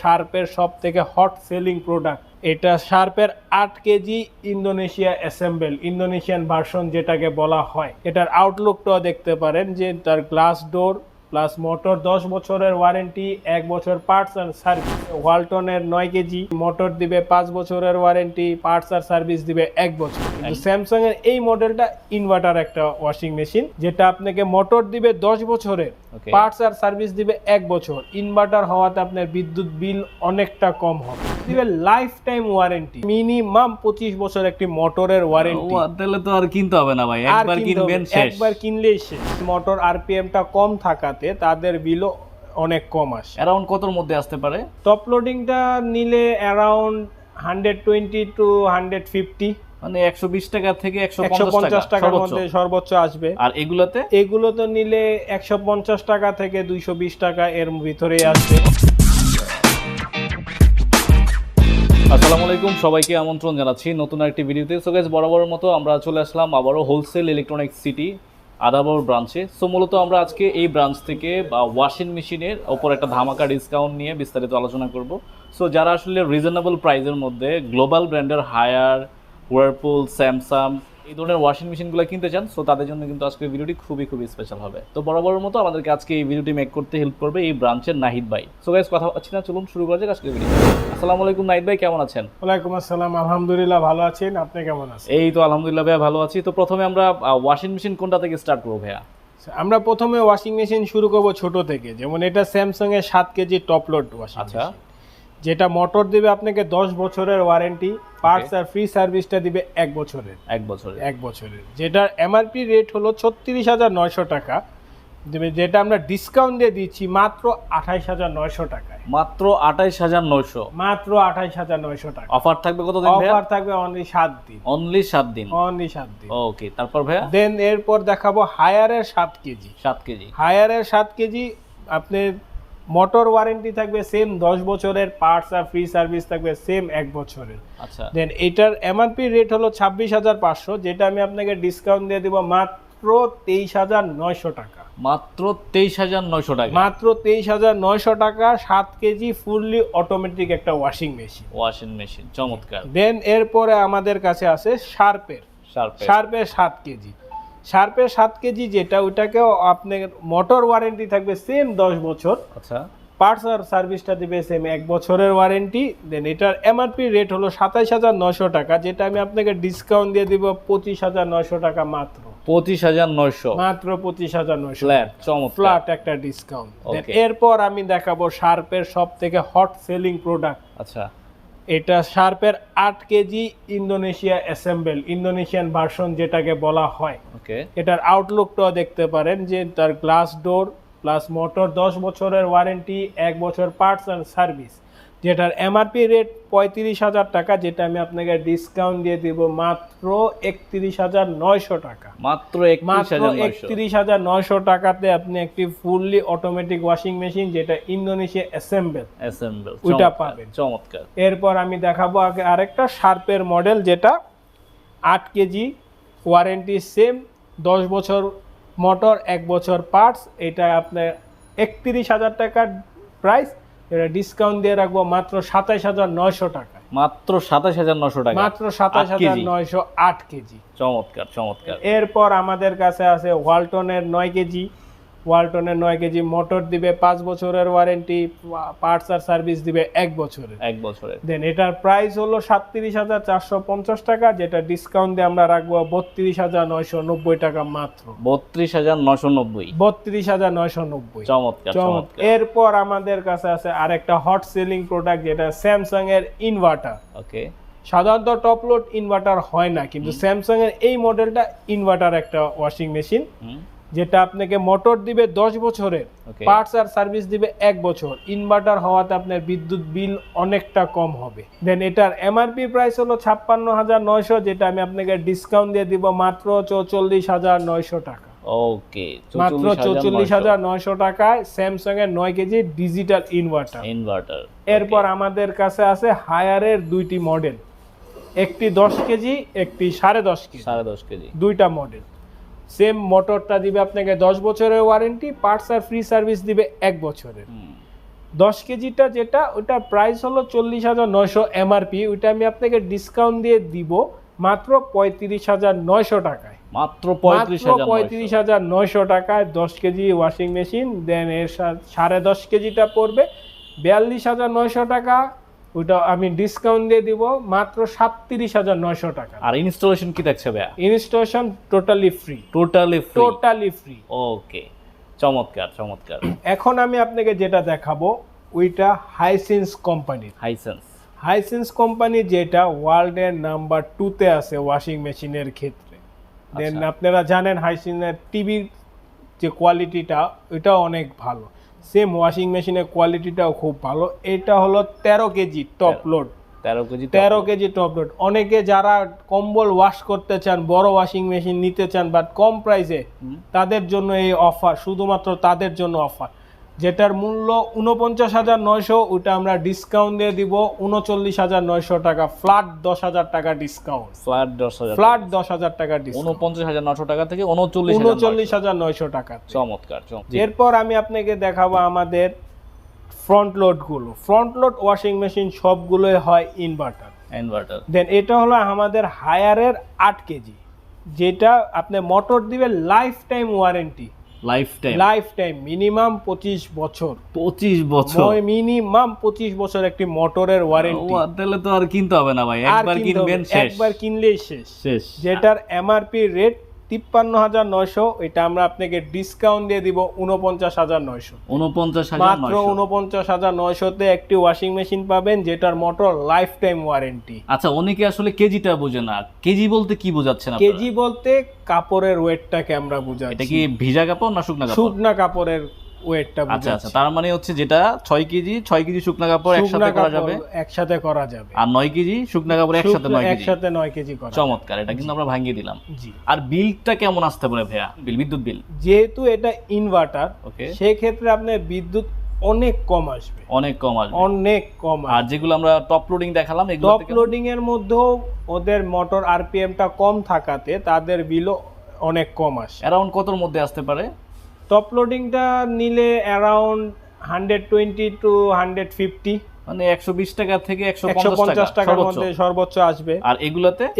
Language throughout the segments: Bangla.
শার্পের সবথেকে হট সেলিং প্রোডাক্ট। এটা শার্পের 8 KG Indonesia assemble, Indonesian version যেটাকে বলা হয়। এটার আউটলুকটাও দেখতে পারেন যে তার গ্লাস ডোর প্লাস মোটর 10 বছরের ওয়ারেন্টি, 1 বছর পার্টস আর সার্ভিস। ওয়ালটনের 9 কেজি মোটর দিবে 5 বছরের ওয়ারেন্টি, পার্টস আর সার্ভিস দিবে 1 বছর। কিন্তু স্যামসাং এর এই মডেলটা ইনভার্টার একটা ওয়াশিং মেশিন, যেটা আপনাকে মোটর দিবে 10 বছরের, পার্টস আর সার্ভিস দিবে 1 বছর। ইনভার্টার হওয়াতে আপনার বিদ্যুৎ বিল অনেকটা কম হবে। দিবে লাইফ টাইম ওয়ারেন্টি, মিনিমাম 25 বছর একটি মোটরের ওয়ারেন্টি। তাহলে তো আর কিনতে হবে না ভাই, একবার কিনবেন শেষ, একবার কিনলেই শেষ। মোটর আরপিএমটা কম থাকাতে তাদের বিলও অনেক কম আসে। অ্যারাউন্ড কতর মধ্যে আসতে পারে? টপ লোডিংটা নিলে অ্যারাউন্ড 120 টু 150, মানে 120 টাকা থেকে 150 টাকার মধ্যে সর্বোচ্চ আসবে। আর এগুলো তো নিলে 150 টাকা থেকে 220 টাকা এর ভিতরেই আসবে। আসসালামু আলাইকুম, সবাইকে আমন্ত্রণ জানাচ্ছি নতুন একটি ভিডিওতে। সো গাইস, বরাবরের মতো আমরা চলে আসলাম আবারও হোলসেল ইলেকট্রনিক্স সিটি আদাবর ব্রাঞ্চে। সো মূলত আমরা আজকে এই ব্রাঞ্চ থেকে ওয়াশিং মেশিনের ওপর একটা ধামাকা ডিসকাউন্ট নিয়ে বিস্তারিত আলোচনা করব। সো যারা আসলে রিজনেবল প্রাইসের মধ্যে গ্লোবাল ব্র্যান্ডের হায়ার, হুইরপুল, স্যামসাং এই ধরনের ওয়াশিং মেশিনগুলো কিনতে চান, সো তাদের জন্য কিন্তু আজকে ভিডিওটি খুবই স্পেশাল হবে। তো বরাবরের মতো আমাদেরকে আজকে এই ভিডিওটি মেক করতে হেল্প করবে এই ব্রাঞ্চের নাহিদ ভাই। সো গাইস, কথা হচ্ছে না, চলুন শুরু করা যাক আজকে ভিডিও। আসসালামু আলাইকুম নাহিদ ভাই, কেমন আছেন? ওয়ালাইকুম আসসালাম, আলহামদুলিল্লাহ ভালো আছেন, আপনি কেমন আছেন? এই তো আলহামদুলিল্লাহ ভাইয়া, ভালো আছি। তো প্রথমে আমরা ওয়াশিং মেশিন কোনটা থেকে স্টার্ট করবো ভাইয়া? আমরা প্রথমে ওয়াশিং মেশিন শুরু করব ছোট থেকে। যেমন এটা স্যামসাং এর 7 KG top load washing machine, যেটা মোটর দিবে আপনাকে 10 বছরের ওয়ারেন্টি, পার্টস আর ফ্রি সার্ভিসটা দিবে 1 বছরের। যেটার এমআরপি রেট হলো 36,900 টাকা, যেটা আমরা ডিসকাউন্ট দিয়ে দিচ্ছি মাত্র 28,900 টাকায়। মাত্র 28,900? মাত্র 28,900 টাকা। অফার থাকবে কতদিন ভাইয়া? অফার থাকবে অনলি 7 দিন। অনলি 7 দিন? অনলি 7 দিন। ওকে, তারপর ভাইয়া? দেন এরপর দেখাবো হায়ারের 7 কেজি। 7 কেজি হায়ারের 7 কেজি আপনার মোটর ওয়ারেন্টি থাকবে সেম 10 বছরের, পার্টস আর ফ্রি সার্ভিস থাকবে সেম 1 বছরের। আচ্ছা। দেন এটার এমআরপি রেট হলো 26,500, যেটা আমি আপনাকে ডিসকাউন্ট দিয়ে দিব মাত্র 23,900 টাকা। মাত্র 23,900 টাকা? মাত্র 23,900 টাকা। 7 কেজি ফুললি অটোমেটিক একটা ওয়াশিং মেশিন। চমৎকার। দেন এরপরে আমাদের কাছে আছে শার্পের 7 কেজি। শার্পের 7 কেজি যেটা, ওইটাকেও আপনার মোটর ওয়ারেন্টি থাকবে সেম 10 বছর। আচ্ছা। পার্টস আর সার্ভিসটা দিবে সেম 1 বছরের ওয়ারেন্টি। দেন এটার এমআরপি রেট হলো 27,900 টাকা, যেটা আমি আপনাকে ডিসকাউন্ট দিয়ে দিব 25,900 টাকা মাত্র। 25,900? মাত্র 25,900 ফ্ল্যাট। চমৎকার, ফ্ল্যাট একটা ডিসকাউন্ট। এরপর আমি দেখাবো শার্পের সবথেকে হট সেলিং প্রোডাক্ট। আচ্ছা। এটা শার্পের 8 KG Indonesia assemble, Indonesian version যেটাকে বলা হয়। ওকে। এটার আউটলুকটাও দেখতে পারেন যে তার গ্লাস ডোর প্লাস মোটর 10 বছরের ওয়ারেন্টি, 1 বছর পার্টস আর সার্ভিস। যেটার এমআরপি রেট 35,000 টাকা, যেটা আমি আপনাকে ডিসকাউন্ট দিয়ে দিব মাত্র 31,900 টাকা। মাত্র 31,900 টাকাতে আপনি একটি ফুললি অটোমেটিক ওয়াশিং মেশিন, যেটা ইন্দোনেশিয়া অ্যাসেম্বল ওইটা পাবেন। চমৎকার। এরপর আমি দেখাবো আরেকটা শার্পের মডেল, যেটা 8 কেজি ওয়ারেন্টি সেম, 10 বছর মোটর, 1 বছর পার্টস। এটা আপনার 31,000 টাকার প্রাইস, এটা ডিসকাউন্ট দিয়ে রাখবো মাত্র 27,900 টাকা। মাত্র 27,900 টাকা? মাত্র 27,900, 8 কেজি। চমৎকার। এরপর আমাদের কাছে আছে ওয়ালটনের 9 কেজি। ওয়ালটনের 9 কেজি মোটর দিবে 5 বছরের ওয়ারেন্টি, পার্টস আর সার্ভিস দিবে 1 বছরের। দেন এটার প্রাইস হলো 37,450 টাকা, যেটা ডিসকাউন্ট দিয়ে আমরা রাখবো 32,990 টাকা মাত্র। 32,990? চমৎকার। এরপর আমাদের কাছে আছে আরেকটা হট সেলিং প্রোডাক্ট, যেটা স্যামসাং এর ইনভার্টার। ওকে। সাধারণত টপ লোড ইনভার্টার হয় না, কিন্তু স্যামসাং এর এই মডেলটা ইনভার্টার একটা ওয়াশিং মেশিন, যেটা আপনাকে মোটর দিবে 10 বছরের, পার্টস আর সার্ভিস দিবে 1 বছর। ইনভার্টার হওয়াতে আপনার বিদ্যুৎ বিল অনেকটা কম হবে। দেন এটার এমআরপি প্রাইস হলো 56,900, যেটা আমি আপনাকে ডিসকাউন্ট দিয়ে দিব মাত্র 44,900 টাকা। ওকে, মাত্র 44,900 টাকায় স্যামসাং এর 9 কেজি ডিজিটাল ইনভার্টার। এরপর আমাদের কাছে আছে হায়ারের 2টি মডেল, একটি 10 কেজি, একটি 10.5 কেজি। দুইটা মডেল সেম। মোটরটা দিবে আপনাকে 10 বছরের ওয়ারেন্টি, পার্টস আর ফ্রি সার্ভিস দিবে 1 বছরের। 10 কেজিটা যেটা ওটার প্রাইস হলো 40,900 এমআরপি, ওইটা আমি আপনাকে ডিসকাউন্ট দিয়ে দিব মাত্র 35,900 টাকায়। মাত্র মাত্র 35,900 টাকায় 10 কেজি ওয়াশিং মেশিন। দেন এর 10.5 কেজিটা পড়বে 42,900 টাকা, ওটা আমি ডিসকাউন্ট দিয়ে দিব মাত্র 37,900 টাকা। আর ইনস্টলেশন কি দেখছে ভাইয়া? Installation totally free. Totally free. Okay, চমৎকার চমৎকার। এখন আমি আপনাকে যেটা দেখাবো ওইটা হাইসেন্স কোম্পানি। হাইসেন্স কোম্পানি যেটা ওয়ার্ল্ডের নাম্বার 2 তে আছে ওয়াশিং মেশিনের ক্ষেত্রে। দেন আপনারা জানেন হাইসেন্সের টিভির যে কোয়ালিটিটা ওইটা অনেক ভালো, সেম ওয়াশিং মেশিনের কোয়ালিটিটাও খুব ভালো। এটা হলো 13 KG top load. 13 KG top load. অনেকে যারা কম্বল ওয়াশ করতে চান, বড় ওয়াশিং মেশিন নিতে চান বাট কম প্রাইসে, তাদের জন্য এই অফার, শুধুমাত্র তাদের জন্য অফার। যেটার মূল্য 49,900, ওটা আমরা ডিসকাউন্ট দিয়ে দিব 39,900 টাকা, ফ্ল্যাট 10,000 টাকা ডিসকাউন্ট। ফ্ল্যাট 10,000 টাকা ডিসকাউন্ট। 49,900 টাকা থেকে 39,900 টাকা। চমৎকার। এরপর আমি আপনাকে দেখাবো আমাদের ফ্রন্ট লোড গুলো। ফ্রন্ট লোড ওয়াশিং মেশিন সবগুলোই হয় ইনভার্টার। দেন এটা হলো আমাদের হায়ারের 8 কেজি, যেটা আপনি মোটর দিবে life time warranty. Life time minimum 25 বছর। মিনিমাম 25 বছর একটি মোটরের ওয়ারেন্টি। তাহলে তো আর কিনতে হবে না ভাই, একবার কিনবেন শেষ। একবার কিনলেই শেষ। যেটার এমআরপি রেট 53,900, এটা আমরা আপনাকে ডিসকাউন্ট দিয়ে দিব 49,900। মাত্র 49,900 তে একটি ওয়াশিং মেশিন পাবেন যেটার মোটর লাইফ টাইম ওয়ারেন্টি। আচ্ছা, অনেকে আসলে কেজিটা বোঝে না। কেজি বলতে কি বোঝাচ্ছেন আপনারা? কেজি বলতে কাপড়ের ওয়েটটাকে আমরা বুঝাচ্ছি। এটা কি ভিজা কাপড় না শুকনা কাপড়? শুকনা কাপড়ের ওয়েটটা বুঝাচ্ছি। আচ্ছা, তার মানে হচ্ছে যেটা 6 কেজি শুকনা কাপড় একসাথে করা যাবে, আর 9 কেজি শুকনা কাপড় একসাথে 9 কেজি করা। চমৎকার, এটা কিন্তু আমরা ভাঙিয়ে দিলাম। আর বিলটা কেমন আসতে পারে ভাইয়া? বিদ্যুৎ বিল যেহেতু এটা ইনভার্টার, সেই ক্ষেত্রে আপনার বিদ্যুৎ অনেক কম আসবে। আর যেগুলো আমরা টপ লোডিং দেখালাম, টপ লোডিং এর মধ্যেও ওদের মোটর আরপিএমটা কম থাকাতে তাদের বিলও অনেক কম আসে। অ্যারাউন্ড কতর মধ্যে আসতে পারে? টপ লোডিংটা নিলে অ্যারাউন্ড 120 to 150, মানে 120 টাকা থেকে 150 টাকার মধ্যে সর্বোচ্চ আসবে। আর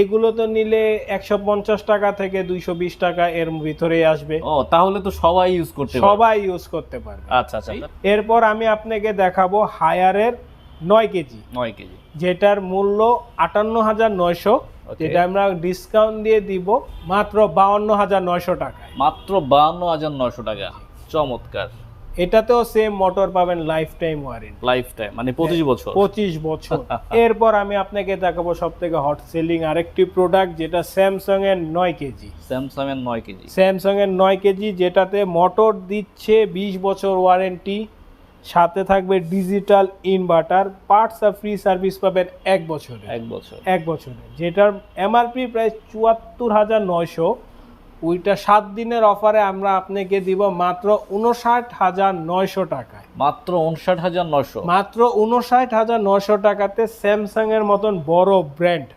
এগুলোতে নিলে 150 টাকা থেকে 220 টাকা এর ভিতরেই আসবে। তাহলে তো সবাই ইউজ করতে পারবে। আচ্ছা। এরপর আমি আপনাকে দেখাবো হায়ারের 9 কেজি, যেটার মূল্য 58,900, যেটা আমরা ডিসকাউন্ট দিয়ে দিব মাত্র 52,900 টাকা। মাত্র 52,900 টাকা। চমৎকার। এটাতেও সেম মোটর পাবেন life time warranty. Life time মানে 25 বছর। এরপর আমি আপনাকে দেখাবো সবথেকে হট সেলিং আরেকটি প্রোডাক্ট, যেটা স্যামসাং এর 9 কেজি। স্যামসাং এর 9 কেজি, যেটাতে মোটর দিচ্ছে 20 বছর ওয়ারেন্টি, সাথে থাকবে ডিজিটাল ইনভার্টার, পার্টস আর ফ্রি সার্ভিস পাবেন 1 বছরে। যেটার এমআরপি প্রাইস 74,900, ওইটা 7 দিনের অফারে আমরা আপনাকে দিব মাত্র 59,900 টাকায়। মাত্র 59,900 টাকাতে স্যামসাং এর মতন বড় ব্র্যান্ড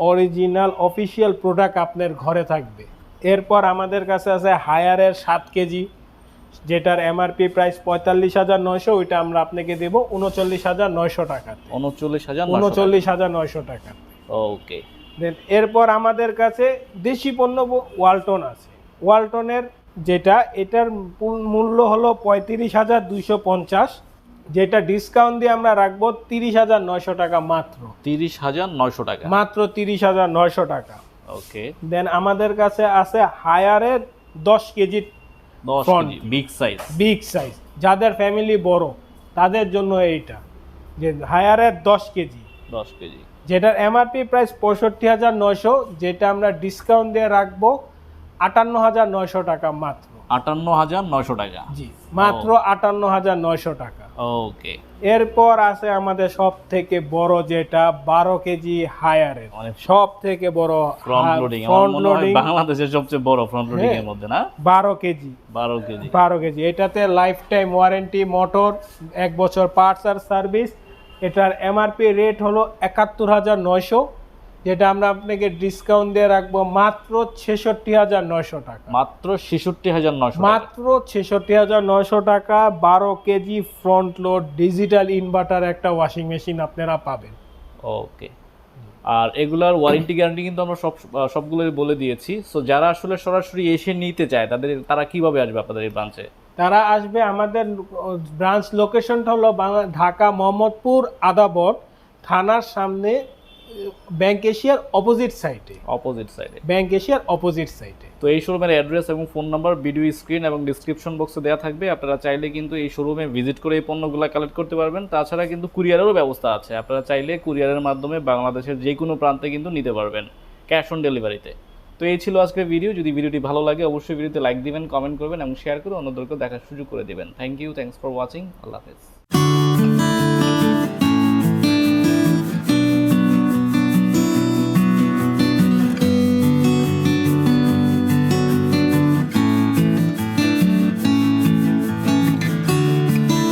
অরিজিনাল অফিসিয়াল প্রোডাক্ট আপনার ঘরে থাকবে। এরপর আমাদের কাছে আছে হায়ারের 7 কেজি, যেটার এমআরপি প্রাইস 45,900, ওইটা আমরা আপনাকে দেব 39,900 টাকা। 39,900 টাকা। ওকে। দেন এরপর আমাদের কাছে দেশি পণ্য ওয়ালটন আছে। ওয়ালটনের যেটা এটার মূল্য হলো 35,250, যেটা ডিসকাউন্ট দিয়ে আমরা রাখবো 30,900 টাকা। মাত্র 30,900 টাকা। ওকে। দেন আমাদের কাছে আছে হায়ারের 10 কেজি বিগ সাইজ, যাদের ফ্যামিলি বড় তাদের জন্য এইটা, যে হায়ারের 10 কেজি, যেটার এমআরপি প্রাইস 65,900, যেটা আমরা ডিসকাউন্ট দিয়ে রাখবো 58,900 টাকা। মাত্র 58,900 টাকা। জি, মাত্র 58,900 টাকা। ওকে। এরপর আছে আমাদের সব থেকে বড়, যেটা 12 কেজি হায়ারের, সব থেকে বড় ফ্রন্ট লোডিং, বাংলাদেশের সবচেয়ে বড় ফ্রন্ট লোডিং এর মধ্যে না? 12 কেজি। এটাতে লাইফ টাইম ওয়ারেন্টি, মোটর 1 বছর পার্টস আর সার্ভিস। এটার এমআরপি রেট হলো 71,900, যেটা আমরা আপনাকে ডিসকাউন্ট দিয়ে রাখবো মাত্র ৬৬,৯০০ টাকা। মাত্র ৬৬,৯০০ মাত্র ৬৬,৯০০ টাকা ১২ KG front load digital inverter একটা ওয়াশিং মেশিন আপনারা পাবেন। ওকে, আর এগুলার ওয়ারেন্টি গ্যারান্টি কিন্তু আমরা সবগুলোই বলে দিয়েছি। সো যারা আসলে সরাসরি এসে নিতে চায় তারা কিভাবে আসবে আপনাদের এই ব্রাঞ্চে? তারা আসবে, আমাদের ব্রাঞ্চ লোকেশনটা হলো ঢাকা মোহাম্মদপুর আদাবর থানার সামনে, ব্যাংক এশিয়ার অপোজিট সাইডে। ব্যাংক এশিয়ার অপোজিট সাইডে। তো এই শোরুমের অ্যাড্রেস এবং ফোন নাম্বার ভিডিও স্ক্রিন এবং ডিসক্রিপশন বক্সে দেওয়া থাকবে। আপনারা চাইলে কিন্তু এই শোরুমে ভিজিট করে এই পণ্যগুলো কালেক্ট করতে পারবেন। তাছাড়া কিন্তু কুরিয়ারেরও ব্যবস্থা আছে, আপনারা চাইলে কুরিয়ারের মাধ্যমে বাংলাদেশের যে কোনো প্রান্তে কিন্তু নিতে পারবেন ক্যাশ অন ডেলিভারিতে। তো এই ছিল আজকের ভিডিও। যদি ভিডিওটি ভালো লাগে অবশ্যই ভিডিওতে লাইক দিবেন, কমেন্ট করবেন এবং শেয়ার করে অন্যদেরকে দেখার সুযোগ করে দিবেন। Thanks for watching. আল্লাহ হাফেজ।